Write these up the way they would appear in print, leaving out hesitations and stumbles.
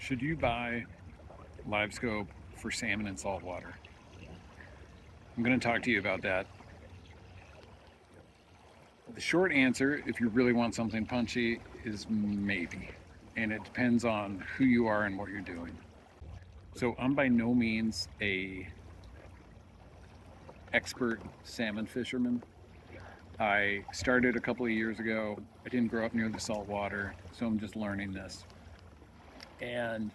Should you buy Livescope for salmon and saltwater? I'm going to talk to you about that. The short answer, if you really want something punchy, is maybe. And it depends on who you are and what you're doing. So I'm by no means a expert salmon fisherman. I started a couple of years ago. I didn't grow up near the saltwater, so I'm just learning this. And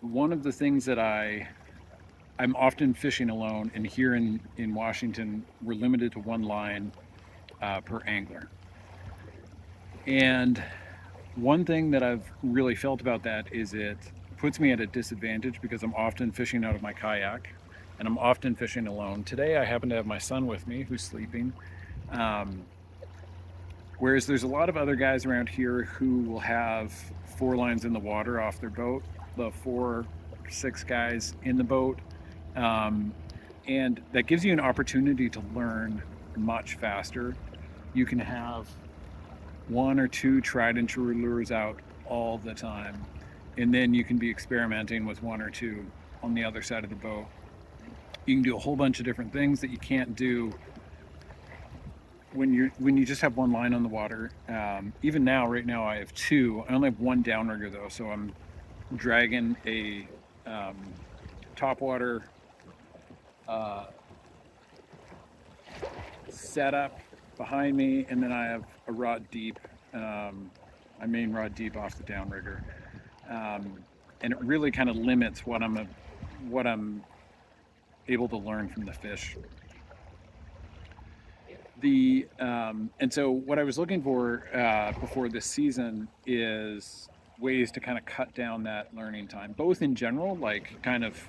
one of the things that I'm often fishing alone, and here in Washington, we're limited to one line per angler. And one thing that I've really felt about that is it puts me at a disadvantage because I'm often fishing out of my kayak and I'm often fishing alone. Today I happen to have my son with me who's sleeping. Whereas there's a lot of other guys around here who will have 4 lines in the water off their boat, the 4 or 6 guys in the boat. And that gives you an opportunity to learn much faster. You can have 1 or 2 tried and true lures out all the time. And then you can be experimenting with 1 or 2 on the other side of the boat. You can do a whole bunch of different things that you can't do when you just have 1 line on the water. Even now, right now, I have 2. I only have 1 downrigger though, so I'm dragging a topwater setup behind me, and then I have a rod deep, my main rod deep off the downrigger, and it really kind of limits what I'm able to learn from the fish. And so what I was looking for before this season is ways to kind of cut down that learning time, both in general, like kind of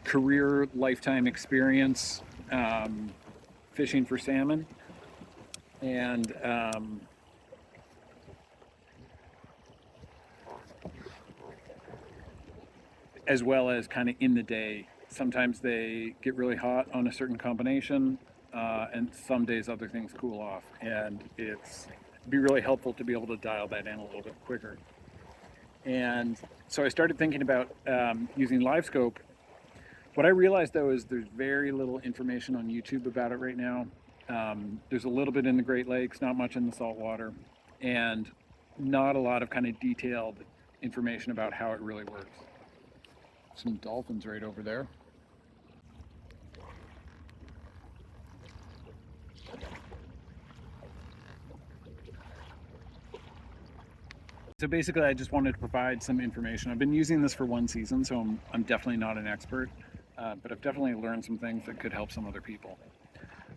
career lifetime experience fishing for salmon, and as well as kind of in the day. Sometimes they get really hot on a certain combination, and some days other things cool off, and it'd be really helpful to be able to dial that in a little bit quicker. And so I started thinking about using Livescope. What I realized though is there's very little information on YouTube about it right now. There's a little bit in the Great Lakes, not much in the saltwater, and not a lot of kind of detailed information about how it really works. Some dolphins right over there. So basically, I just wanted to provide some information. I've been using this for 1 season, so I'm definitely not an expert, but I've definitely learned some things that could help some other people.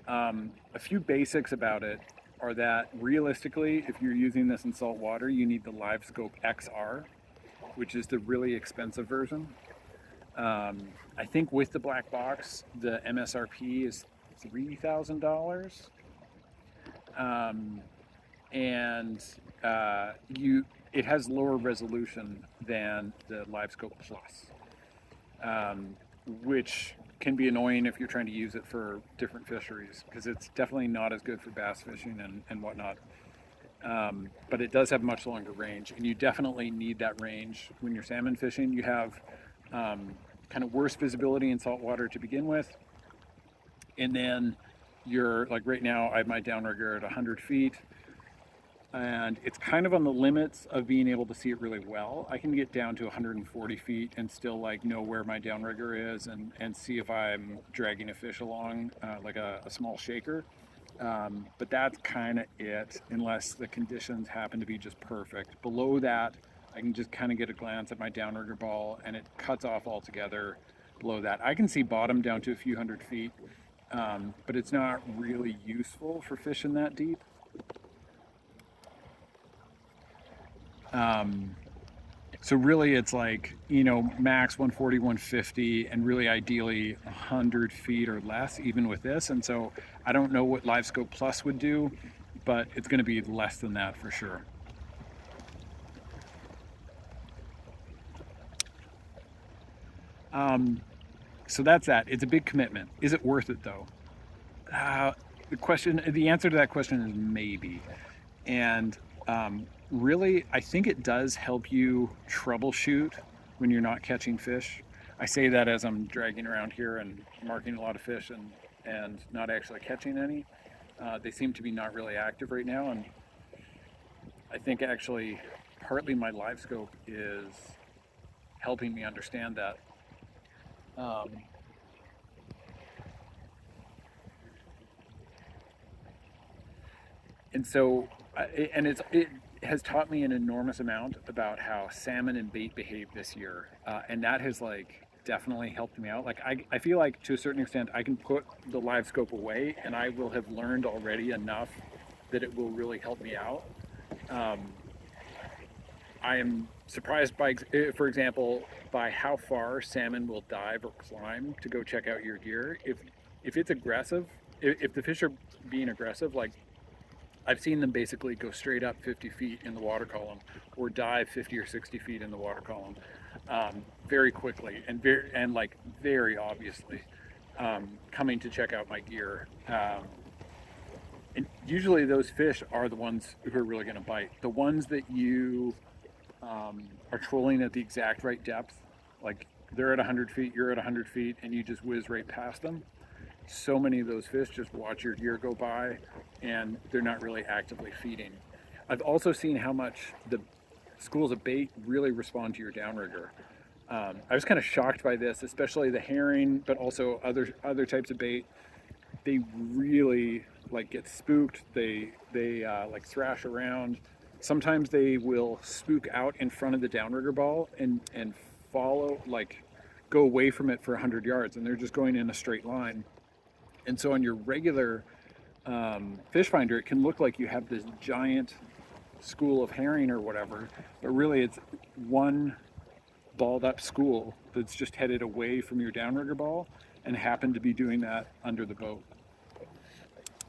A few basics about it are that realistically, if you're using this in salt water, you need the Livescope XR, which is the really expensive version. I think with the black box, the MSRP is $3,000. And it has lower resolution than the Livescope Plus, which can be annoying if you're trying to use it for different fisheries, because it's definitely not as good for bass fishing and whatnot. But it does have much longer range, and you definitely need that range when you're salmon fishing. You have kind of worse visibility in saltwater to begin with, and then you're like right now I have my downrigger at 100 feet, and it's kind of on the limits of being able to see it really well. I can get down to 140 feet and still like know where my downrigger is and see if I'm dragging a fish along, like a small shaker. But that's kind of it, unless the conditions happen to be just perfect. Below that, I can just kind of get a glance at my downrigger ball, and it cuts off altogether below that. I can see bottom down to a few hundred feet, but it's not really useful for fishing that deep. So really it's like, max 140, 150, and really ideally 100 feet or less, even with this. And so I don't know what Livescope Plus would do, but it's going to be less than that for sure. So that's that. It's a big commitment. Is it worth it though? The answer to that question is maybe. And really, I think it does help you troubleshoot when you're not catching fish. I say that as I'm dragging around here and marking a lot of fish and not actually catching any. They seem to be not really active right now, and I think actually partly my Livescope is helping me understand that. Um, and so, it has taught me an enormous amount about how salmon and bait behave this year, and that has like definitely helped me out. Like I feel like to a certain extent I can put the Livescope away and I will have learned already enough that it will really help me out. Um, I am surprised by, for example, by how far salmon will dive or climb to go check out your gear. If it's aggressive, if the fish are being aggressive, like I've seen them basically go straight up 50 feet in the water column or dive 50 or 60 feet in the water column very quickly and like very obviously coming to check out my gear. And usually those fish are the ones who are really going to bite. The ones that you are trolling at the exact right depth, like they're at 100 feet, you're at 100 feet, and you just whiz right past them. So many of those fish just watch your gear go by and they're not really actively feeding. I've also seen how much the schools of bait really respond to your downrigger. I was kind of shocked by this, especially the herring, but also other types of bait. They really like get spooked. They like thrash around. Sometimes they will spook out in front of the downrigger ball and follow, like go away from it for 100 yards, and they're just going in a straight line. And so on your regular fish finder, it can look like you have this giant school of herring or whatever, but really it's one balled up school that's just headed away from your downrigger ball and happened to be doing that under the boat.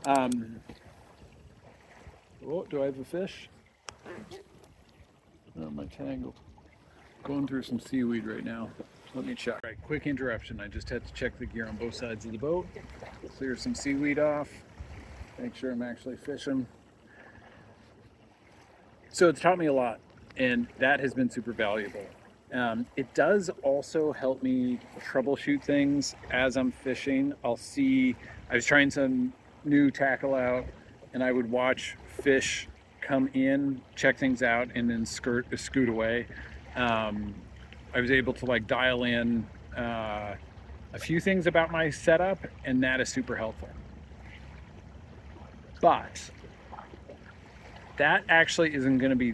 Oh, do I have a fish? Oh, my tangle. Going through some seaweed right now. Let me check. All right, quick interruption. I just had to check the gear on both sides of the boat, clear some seaweed off, make sure I'm actually fishing. So it's taught me a lot, and that has been super valuable. It does also help me troubleshoot things as I'm fishing. I was trying some new tackle out, and I would watch fish come in, check things out, and then scoot away. I was able to like dial in a few things about my setup, and that is super helpful. But that actually isn't going to be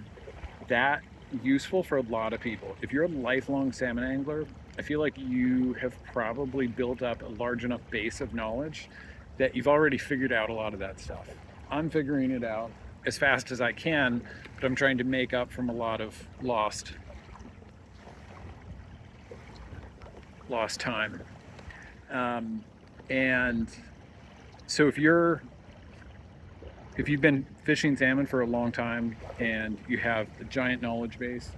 that useful for a lot of people. If you're a lifelong salmon angler, I feel like you have probably built up a large enough base of knowledge that you've already figured out a lot of that stuff. I'm figuring it out as fast as I can, but I'm trying to make up from a lot of lost time. And so if you've been fishing salmon for a long time and you have a giant knowledge base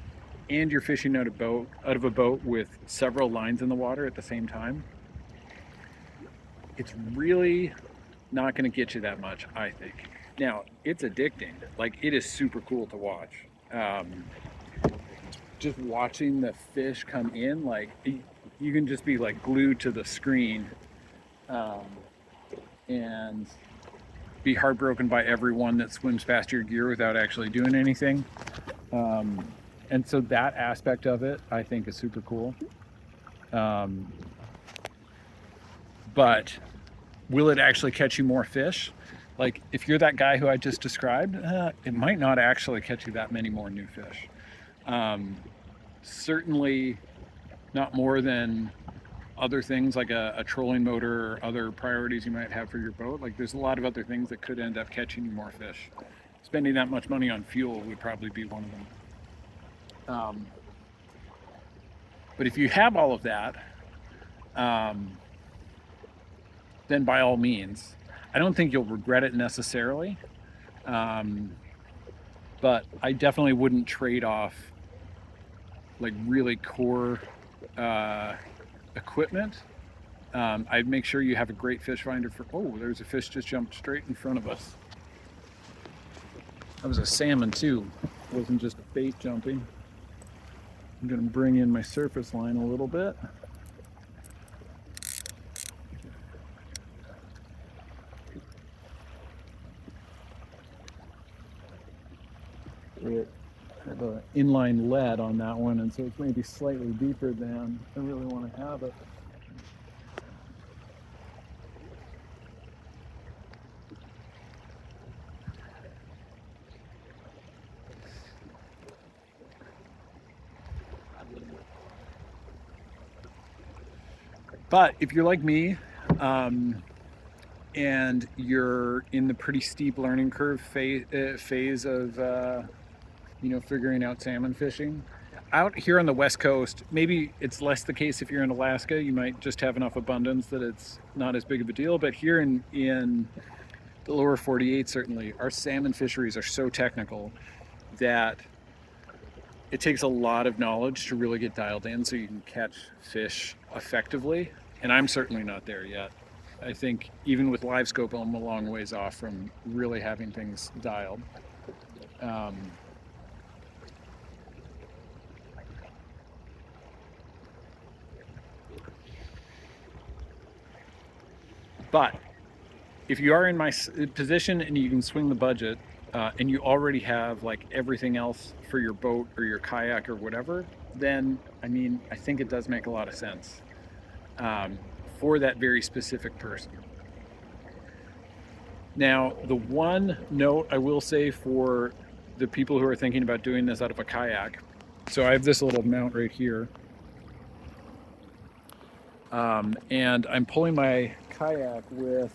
and you're fishing out of a boat with several lines in the water at the same time, it's really not going to get you that much, I think. Now, it's addicting. Like, it is super cool to watch. Just watching the fish come in, like, you can just be like glued to the screen and be heartbroken by everyone that swims past your gear without actually doing anything. And so that aspect of it, I think, is super cool. But will it actually catch you more fish? Like, if you're that guy who I just described, it might not actually catch you that many more new fish. Certainly not more than other things like a trolling motor or other priorities you might have for your boat. Like, there's a lot of other things that could end up catching you more fish. Spending that much money on fuel would probably be one of them. But if you have all of that, then by all means, I don't think you'll regret it necessarily. But I definitely wouldn't trade off like really core equipment. I'd make sure you have a great fish finder there's a fish just jumped straight in front of us. That was a salmon too. wasn't just bait jumping. I'm going to bring in my surface line a little bit. It have an inline lead on that one, and so it's maybe slightly deeper than I really want to have it. But if you're like me, and you're in the pretty steep learning curve phase of figuring out salmon fishing, out here on the West Coast, maybe it's less the case if you're in Alaska. You might just have enough abundance that it's not as big of a deal. But here in the lower 48, certainly, our salmon fisheries are so technical that it takes a lot of knowledge to really get dialed in so you can catch fish effectively. And I'm certainly not there yet. I think even with Livescope, I'm a long ways off from really having things dialed. But if you are in my position and you can swing the budget, and you already have like everything else for your boat or your kayak or whatever, then I think it does make a lot of sense for that very specific person. Now, the one note I will say for the people who are thinking about doing this out of a kayak, so I have this little mount right here, and I'm pulling my kayak with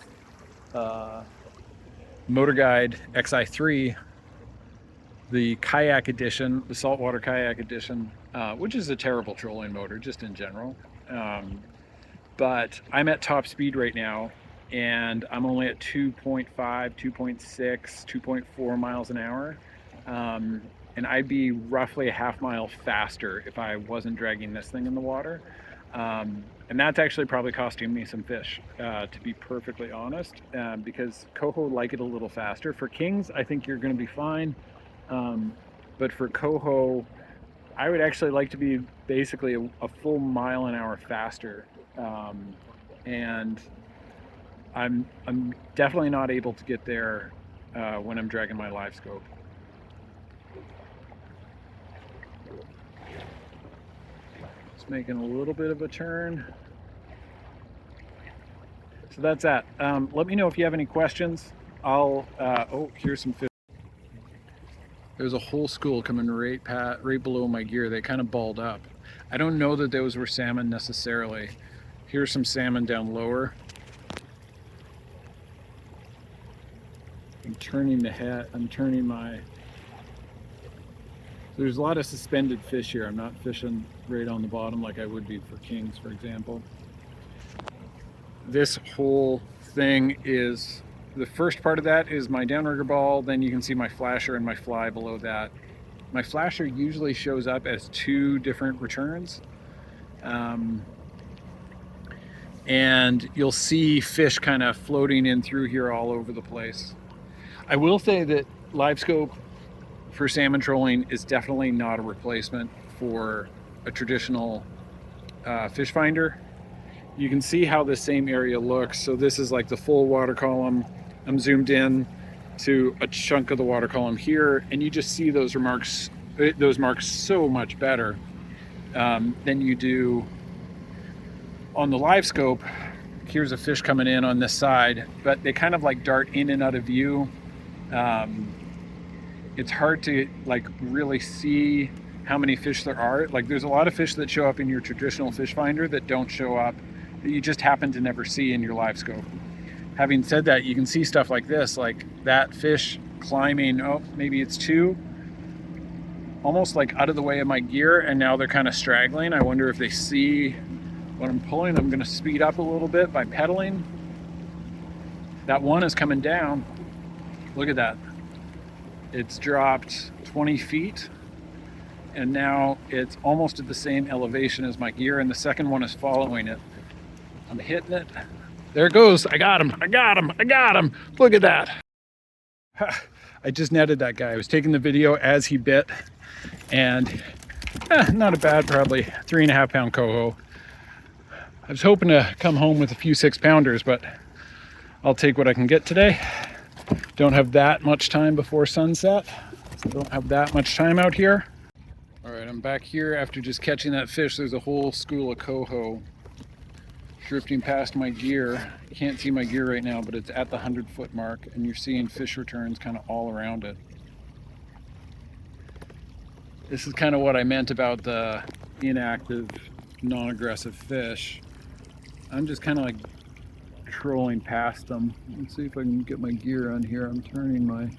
Motor Guide XI3, the kayak edition, the saltwater kayak edition, which is a terrible trolling motor just in general. But I'm at top speed right now, and I'm only at 2.5, 2.6, 2.4 miles an hour. And I'd be roughly a half mile faster if I wasn't dragging this thing in the water. And that's actually probably costing me some fish, to be perfectly honest, because coho like it a little faster. For kings, I think you're going to be fine. But for coho, I would actually like to be basically a full mile an hour faster. And I'm definitely not able to get there when I'm dragging my Livescope. Just making a little bit of a turn. So that's that. Let me know if you have any questions. Oh, here's some fish. There's a whole school coming right below my gear. They kind of balled up. I don't know that those were salmon necessarily. Here's some salmon down lower. I'm turning my... There's a lot of suspended fish here. I'm not fishing right on the bottom like I would be for kings, for example. This whole thing is, the first part of that is my downrigger ball, then you can see my flasher and my fly below that. My flasher usually shows up as two different returns. And you'll see fish kind of floating in through here all over the place. I will say that Livescope for salmon trolling is definitely not a replacement for a traditional fish finder. You can see how the same area looks. So this is like the full water column. I'm zoomed in to a chunk of the water column here, and you just see those marks so much better than you do on the Livescope. Here's a fish coming in on this side, but they kind of like dart in and out of view. It's hard to like really see how many fish there are. Like there's a lot of fish that show up in your traditional fish finder that don't show up, that you just happen to never see in your Livescope. Having said that, you can see stuff like this, like that fish climbing, maybe it's two, almost like out of the way of my gear, and now they're kind of straggling. I wonder if they see what I'm pulling. I'm going to speed up a little bit by pedaling. That one is coming down. Look at that. It's dropped 20 feet, and now it's almost at the same elevation as my gear, and the second one is following it. I'm hitting it. There it goes. I got him. Look at that. I just netted that guy. I was taking the video as he bit, and not a bad, probably 3.5 pound coho. I was hoping to come home with a few 6-pounders, but I'll take what I can get today. Don't have that much time before sunset, so don't have that much time out here. All right, I'm back here after just catching that fish. There's a whole school of coho drifting past my gear. You can't see my gear right now, but it's at the 100-foot mark, and you're seeing fish returns kind of all around it. This is kind of what I meant about the inactive, non-aggressive fish. I'm just kind of like trolling past them. Let's see if I can get my gear on here. I'm turning my...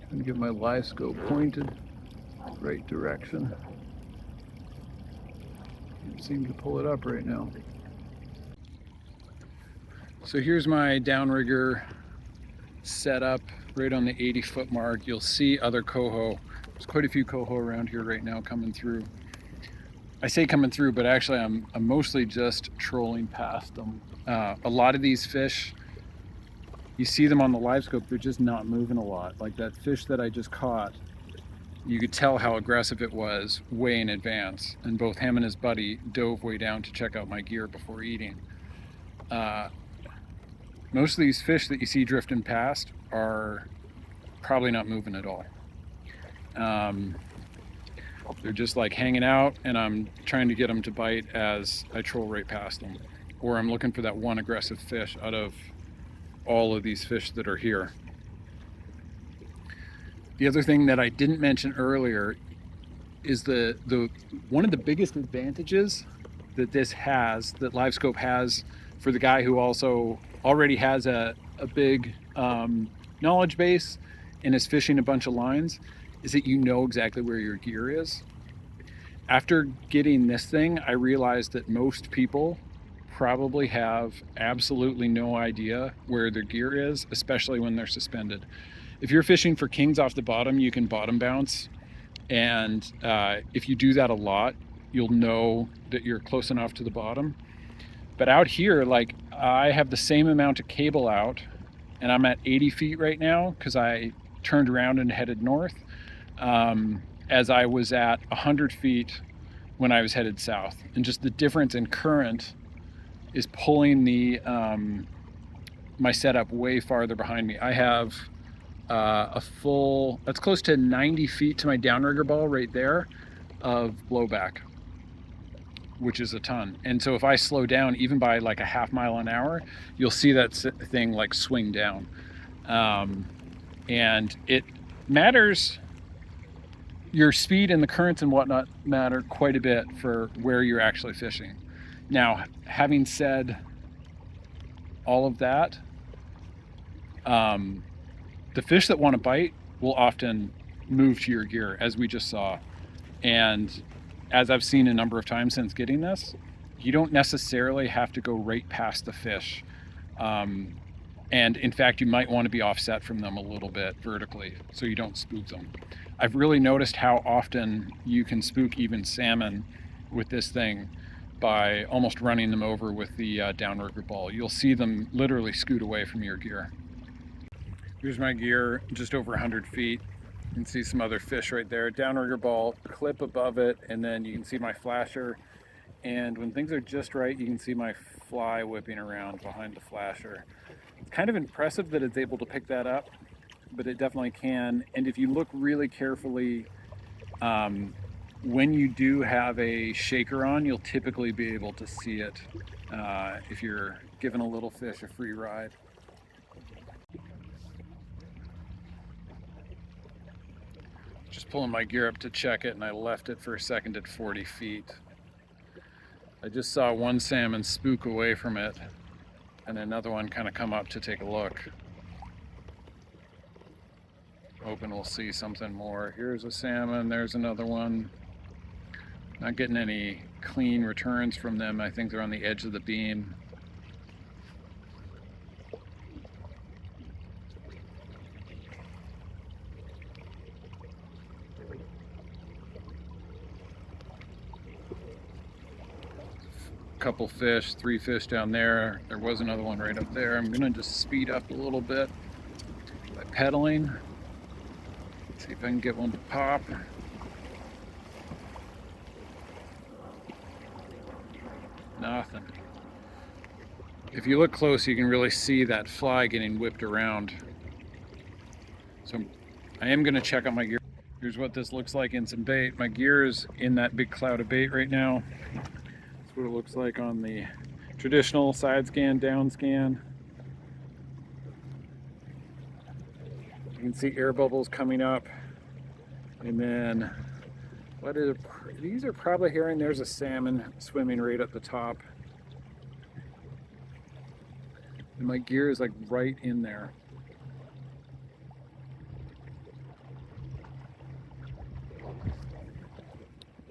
trying to get my Livescope pointed right direction. Can't seem to pull it up right now. So here's my downrigger set up right on the 80-foot mark. You'll see other coho. There's quite a few coho around here right now coming through. I say coming through, but actually I'm mostly just trolling past them. A lot of these fish, you see them on the Livescope, they're just not moving a lot. Like that fish that I just caught, you could tell how aggressive it was way in advance, and both him and his buddy dove way down to check out my gear before eating. Most of these fish that you see drifting past are probably not moving at all. They're just like hanging out, and I'm trying to get them to bite as I troll right past them. Or I'm looking for that one aggressive fish out of all of these fish that are here. The other thing that I didn't mention earlier is the one of the biggest advantages that this has, that Livescope has for the guy who also already has a big knowledge base and is fishing a bunch of lines, is that you know exactly where your gear is. After getting this thing, I realized that most people probably have absolutely no idea where their gear is, especially when they're suspended. If you're fishing for kings off the bottom, you can bottom bounce. And if you do that a lot, you'll know that you're close enough to the bottom. But out here, like, I have the same amount of cable out, and I'm at 80 feet right now because I turned around and headed north, as I was at 100 feet when I was headed south. And just the difference in current is pulling the my setup way farther behind me. I have a full, that's close to 90 feet to my downrigger ball right there of blowback, which is a ton. And so if I slow down even by like a half mile an hour, you'll see that thing like swing down. And it matters, your speed and the currents and whatnot matter quite a bit for where you're actually fishing. Now, having said all of that, the fish that want to bite will often move to your gear, as we just saw. And as I've seen a number of times since getting this, you don't necessarily have to go right past the fish. And in fact, you might want to be offset from them a little bit vertically so you don't spook them. I've really noticed how often you can spook even salmon with this thing by almost running them over with the downrigger ball. You'll see them literally scoot away from your gear. Here's my gear, just over 100 feet. You can see some other fish right there. Downrigger ball, clip above it, and then you can see my flasher. And when things are just right, you can see my fly whipping around behind the flasher. It's kind of impressive that it's able to pick that up, but it definitely can. And if you look really carefully, when you do have a shaker on, you'll typically be able to see it if you're giving a little fish a free ride. Just pulling my gear up to check it, and I left it for a second at 40 feet. I just saw one salmon spook away from it, and another one kind of come up to take a look. Hoping we'll see something more. Here's a salmon, there's another one. Not getting any clean returns from them. I think they're on the edge of the beam. couple fish, 3 fish down there. There was another one right up there. I'm gonna just speed up a little bit by pedaling. See if I can get one to pop. Nothing. If you look close, you can really see that fly getting whipped around. So I am gonna check out my gear. Here's what this looks like in some bait. My gear is in that big cloud of bait right now. That's what it looks like on the traditional side scan, down scan. You can see air bubbles coming up. And then, these are probably herring. There's a salmon swimming right at the top. And my gear is like right in there.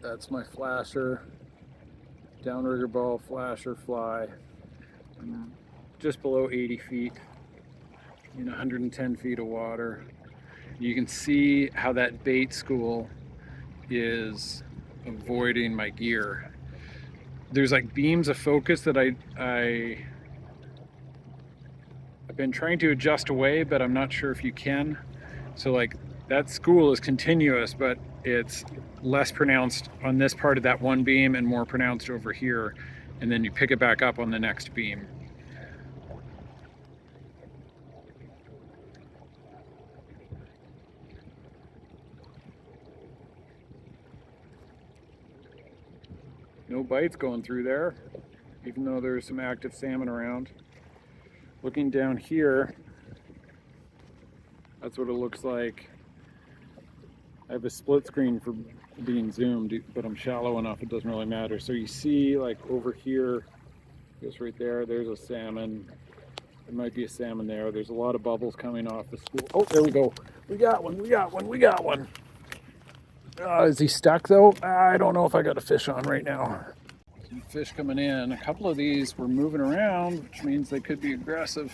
That's my flasher, downrigger ball, flasher, fly. I'm just below 80 feet in 110 feet of water. You can see how that bait school is avoiding my gear. There's like beams of focus that I've been trying to adjust away, but I'm not sure if you can. So like that school is continuous, but it's less pronounced on this part of that one beam and more pronounced over here. And then you pick it back up on the next beam. No bites going through there, even though there's some active salmon around. Looking down here, that's what it looks like. I have a split screen for being zoomed, but I'm shallow enough it doesn't really matter. So you see like over here, just right there, there's a salmon. There might be a salmon there. There's a lot of bubbles coming off the school. Oh, there we go. We got one, we got one, we got one. Is he stuck though? I don't know if I got a fish on right now. Some fish coming in. A couple of these were moving around, which means they could be aggressive.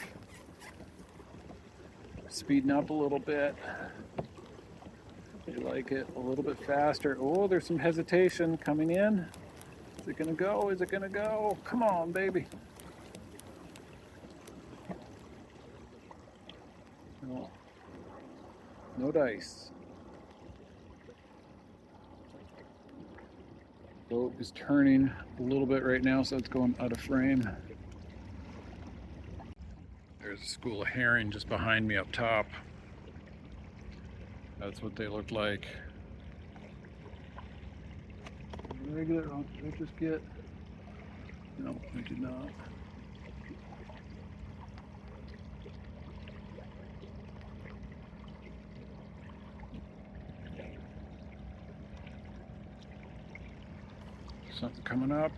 Speeding up a little bit. They like it a little bit faster. Oh, there's some hesitation coming in. Is it gonna go? Is it gonna go? Come on, baby. No, no dice. Boat is turning a little bit right now, so it's going out of frame. There's a school of herring just behind me up top. That's what they look like. Regular, did I just get? No, I did not. Something coming up.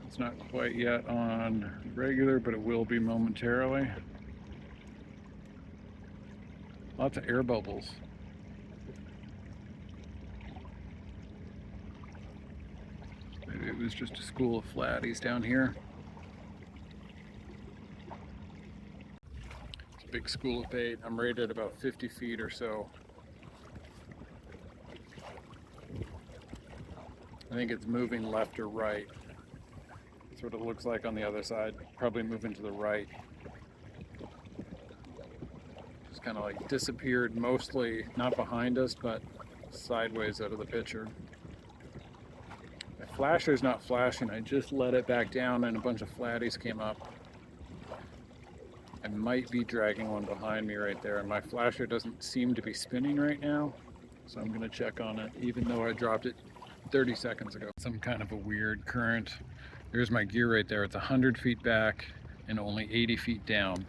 It's not quite yet on regular, but it will be momentarily. Lots of air bubbles. Maybe it was just a school of flatties down here. It's a big school of bait. I'm rated about 50 feet or so. I think it's moving left or right. That's what it looks like on the other side. Probably moving to the right. Just kind of like disappeared, mostly not behind us, but sideways out of the picture. My flasher's not flashing. I just let it back down and a bunch of flatties came up. I might be dragging one behind me right there, and my flasher doesn't seem to be spinning right now, so I'm gonna check on it, even though I dropped it 30 seconds ago. Some kind of a weird current. There's my gear right there. It's 100 feet back and only 80 feet down.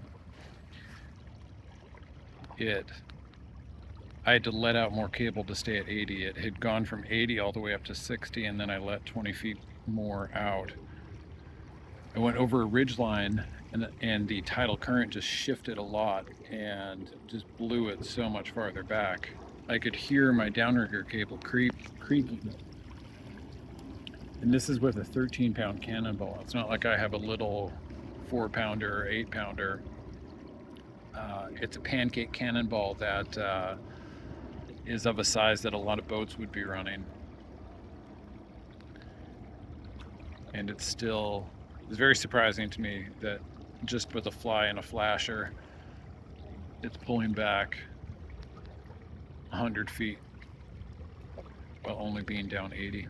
I had to let out more cable to stay at 80. It had gone from 80 all the way up to 60, and then I let 20 feet more out. I went over a ridge line, and the tidal current just shifted a lot and just blew it so much farther back. I could hear my downrigger cable creaking. And this is with a 13-pound cannonball. It's not like I have a little 4-pounder or 8-pounder. It's a pancake cannonball that is of a size that a lot of boats would be running. and it's very surprising to me that just with a fly and a flasher, it's pulling back 100 feet while only being down 80.